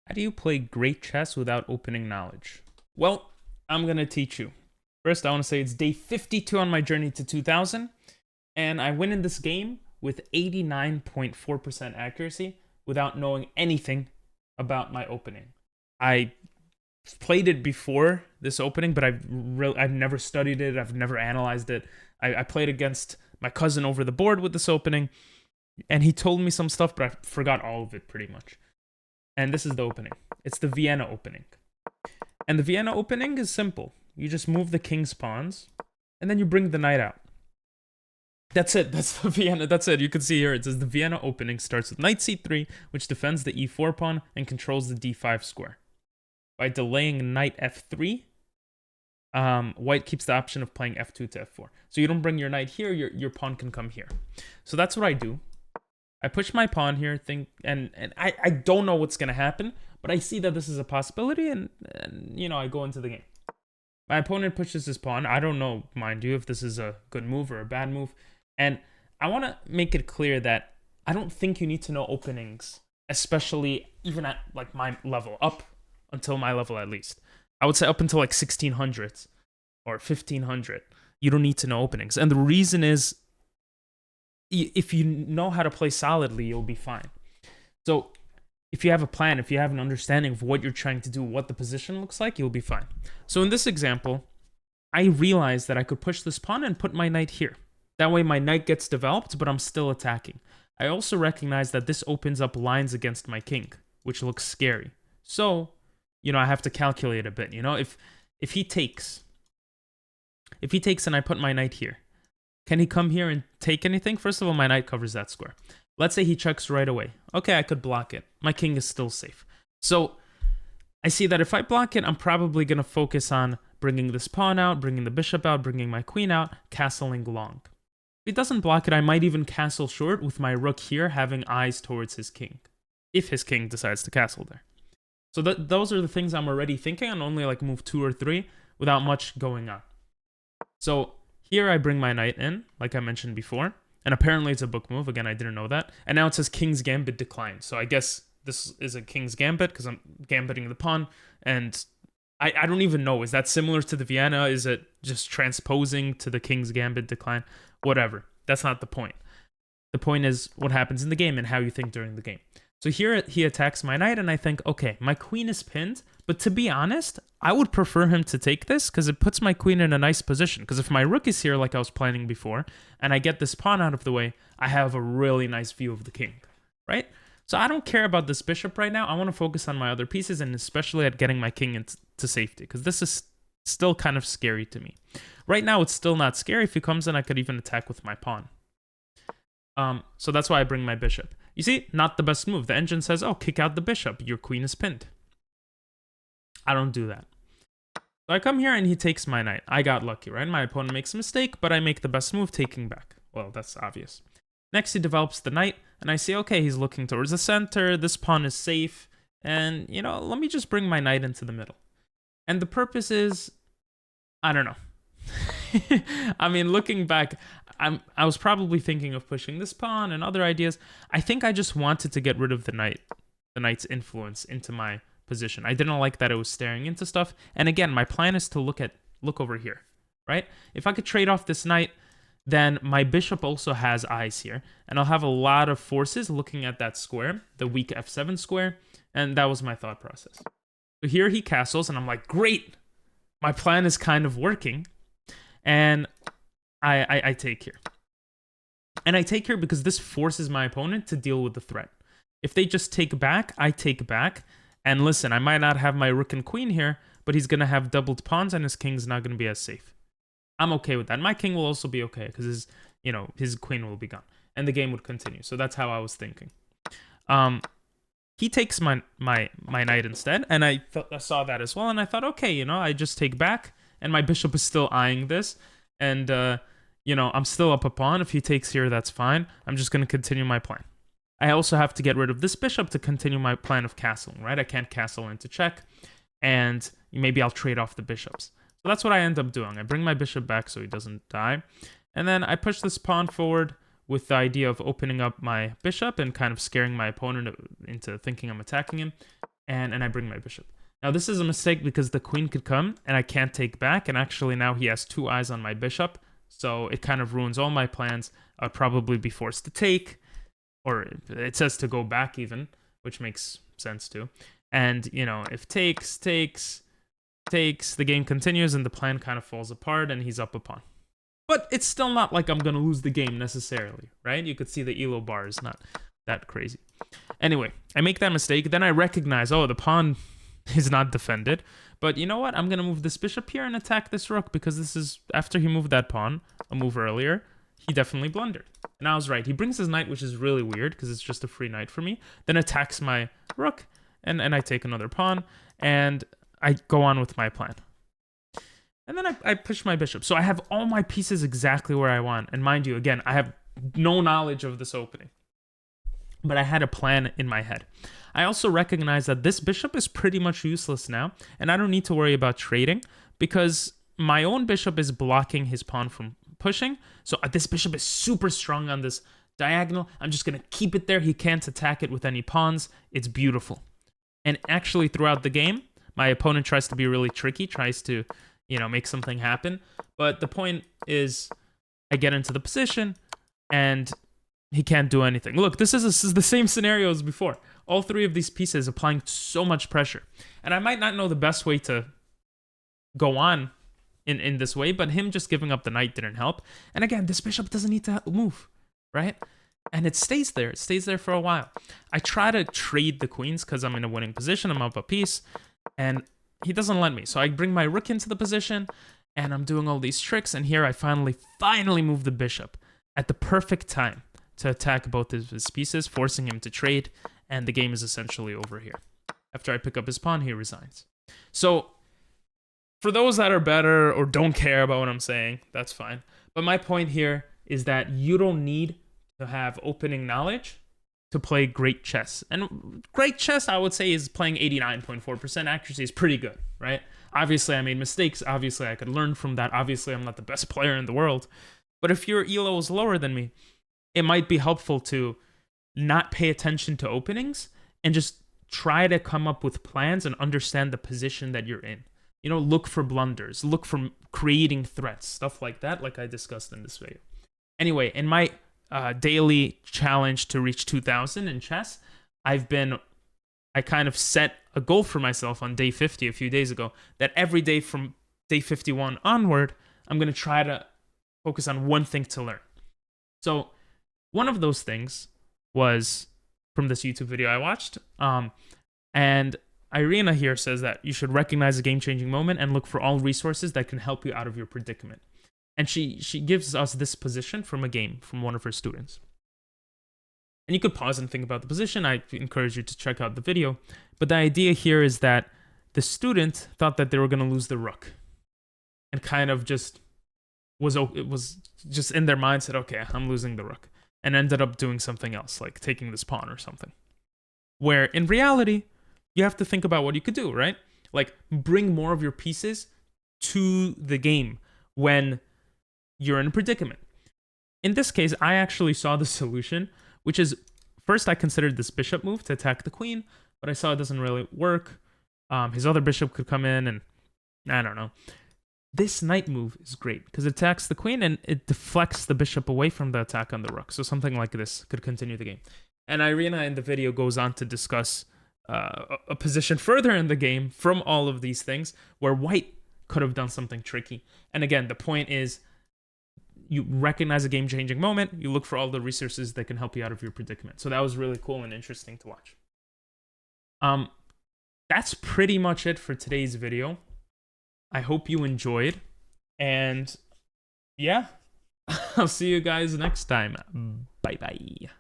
How do you play great chess without opening knowledge? Well, I'm going to teach you. First, I want to say it's day 52 on my journey to 2000, and I win in this game with 89.4% accuracy without knowing anything about my opening. I played it before this opening, but I've never studied it. I've never analyzed it. I played against my cousin over the board with this opening, and he told me some stuff, but I forgot all of it pretty much. And this is the opening. It's the Vienna opening. And the Vienna opening is simple. You just move the king's pawns, and then you bring the knight out. That's it. That's the Vienna. That's it. You can see here, it says the Vienna opening starts with knight c3, which defends the e4 pawn and controls the d5 square. By delaying knight f3, white keeps the option of playing f2 to f4. So you don't bring your knight here, your pawn can come here. So that's what I do. I push my pawn here, and I don't know what's going to happen, but I see that this is a possibility, and you know, I go into the game. My opponent pushes his pawn. I don't know, mind you, if this is a good move or a bad move. And I want to make it clear that I don't think you need to know openings, especially even at like my level, up until my level at least. I would say up until like 1600 or 1500. You don't need to know openings. And the reason is, if you know how to play solidly, you'll be fine. So if you have a plan, if you have an understanding of what you're trying to do, what the position looks like, you'll be fine. So in this example, I realized that I could push this pawn and put my knight here. That way my knight gets developed, but I'm still attacking. I also recognize that this opens up lines against my king, which looks scary. So, you know, I have to calculate a bit. You know, if he takes and I put my knight here, can he come here and take anything? First of all, my knight covers that square. Let's say he checks right away. Okay, I could block it. My king is still safe. So I see that if I block it, I'm probably going to focus on bringing this pawn out, bringing the bishop out, bringing my queen out, castling long. If he doesn't block it, I might even castle short with my rook here having eyes towards his king, if his king decides to castle there. So those are the things I'm already thinking on only like move 2 or 3 without much going on. So here I bring my knight in, like I mentioned before, and apparently it's a book move. Again, I didn't know that. And now it says King's Gambit declined. So I guess this is a King's Gambit because I'm gambiting the pawn, and I don't even know. Is that similar to the Vienna? Is it just transposing to the King's Gambit decline? Whatever. That's not the point. The point is what happens in the game and how you think during the game. So here he attacks my knight, and I think, okay, my queen is pinned, but to be honest, I would prefer him to take this because it puts my queen in a nice position. Because if my rook is here like I was planning before, and I get this pawn out of the way, I have a really nice view of the king, right? So I don't care about this bishop right now. I want to focus on my other pieces, and especially at getting my king into safety, because this is still kind of scary to me. Right now, it's still not scary. If he comes in, I could even attack with my pawn. So that's why I bring my bishop. You see, not the best move. The engine says, oh, kick out the bishop. Your queen is pinned. I don't do that. So I come here and he takes my knight. I got lucky, right? My opponent makes a mistake, but I make the best move, taking back. Well, that's obvious. Next, he develops the knight, and I see, okay, he's looking towards the center. This pawn is safe. And, you know, let me just bring my knight into the middle. And the purpose is, I don't know. I mean, looking back, I was probably thinking of pushing this pawn and other ideas. I think I just wanted to get rid of the knight's influence into my position. I didn't like that it was staring into stuff. And again, my plan is to look over here, right? If I could trade off this knight, then my bishop also has eyes here, and I'll have a lot of forces looking at that square, the weak f7 square, and that was my thought process. So here he castles, and I'm like, great! My plan is kind of working, and I take here. And I take here because this forces my opponent to deal with the threat. If they just take back, I take back. And listen, I might not have my rook and queen here, but he's going to have doubled pawns and his king's not going to be as safe. I'm okay with that. My king will also be okay because his queen will be gone. And the game would continue. So that's how I was thinking. He takes my knight instead, and I saw that as well, and I thought, okay, you know, I just take back, and my bishop is still eyeing this, and, you know, I'm still up a pawn. If he takes here, that's fine. I'm just going to continue my plan. I also have to get rid of this bishop to continue my plan of castling, right? I can't castle into check, and maybe I'll trade off the bishops. So that's what I end up doing. I bring my bishop back so he doesn't die, and then I push this pawn forward with the idea of opening up my bishop and kind of scaring my opponent into thinking I'm attacking him. and I bring my bishop. Now this is a mistake because the queen could come and I can't take back, and actually now he has 2 eyes on my bishop, so it kind of ruins all my plans. I'd probably be forced to take, or it says to go back even, which makes sense too. And, you know, if takes, the game continues and the plan kind of falls apart and he's up a pawn. But it's still not like I'm going to lose the game necessarily, right? You could see the elo bar is not that crazy. Anyway, I make that mistake. Then I recognize, oh, the pawn is not defended. But you know what? I'm going to move this bishop here and attack this rook, because this is, after he moved that pawn, a move earlier, he definitely blundered. And I was right. He brings his knight, which is really weird because it's just a free knight for me. Then attacks my rook, and I take another pawn, and I go on with my plan. And then I push my bishop. So I have all my pieces exactly where I want. And mind you, again, I have no knowledge of this opening, but I had a plan in my head. I also recognize that this bishop is pretty much useless now, and I don't need to worry about trading because my own bishop is blocking his pawn from pushing. So this bishop is super strong on this diagonal. I'm just going to keep it there. He can't attack it with any pawns. It's beautiful. And actually throughout the game, my opponent tries to be really tricky, tries to, you know, make something happen. But the point is, I get into the position and he can't do anything. Look, this is the same scenario as before. All 3 of these pieces applying so much pressure. And I might not know the best way to go on in this way, but him just giving up the knight didn't help. And again, this bishop doesn't need to move, right? And it stays there. It stays there for a while. I try to trade the queens because I'm in a winning position. I'm up a piece, and he doesn't let me. So I bring my rook into the position, and I'm doing all these tricks. And here I finally move the bishop at the perfect time to attack both of his pieces, forcing him to trade. And the game is essentially over here. After I pick up his pawn, he resigns. So for those that are better or don't care about what I'm saying, that's fine. But my point here is that you don't need to have opening knowledge to play great chess. And great chess, I would say, is playing 89.4% accuracy is pretty good, right? Obviously, I made mistakes. Obviously, I could learn from that. Obviously, I'm not the best player in the world. But if your elo is lower than me, it might be helpful to not pay attention to openings and just try to come up with plans and understand the position that you're in. You know, look for blunders, look for creating threats, stuff like that, like I discussed in this video. Anyway, in my daily challenge to reach 2,000 in chess, I kind of set a goal for myself on day 50 a few days ago, that every day from day 51 onward, I'm going to try to focus on one thing to learn. So one of those things was from this YouTube video I watched, and Irina here says that you should recognize a game-changing moment and look for all resources that can help you out of your predicament. And she gives us this position from a game from one of her students. And you could pause and think about the position. I encourage you to check out the video. But the idea here is that the student thought that they were going to lose the rook, and kind of just was just in their mind said, okay, I'm losing the rook, and ended up doing something else, like taking this pawn or something. Where in reality, you have to think about what you could do, right? Like, bring more of your pieces to the game when you're in a predicament. In this case, I actually saw the solution, which is, first I considered this bishop move to attack the queen, but I saw it doesn't really work. His other bishop could come in, and I don't know. This knight move is great because it attacks the queen and it deflects the bishop away from the attack on the rook. So something like this could continue the game. And Irina in the video goes on to discuss a position further in the game from all of these things where white could have done something tricky. And again, the point is, you recognize a game-changing moment, you look for all the resources that can help you out of your predicament. So that was really cool and interesting to watch. That's pretty much it for today's video. I hope you enjoyed, and yeah, I'll see you guys next time. Bye-bye.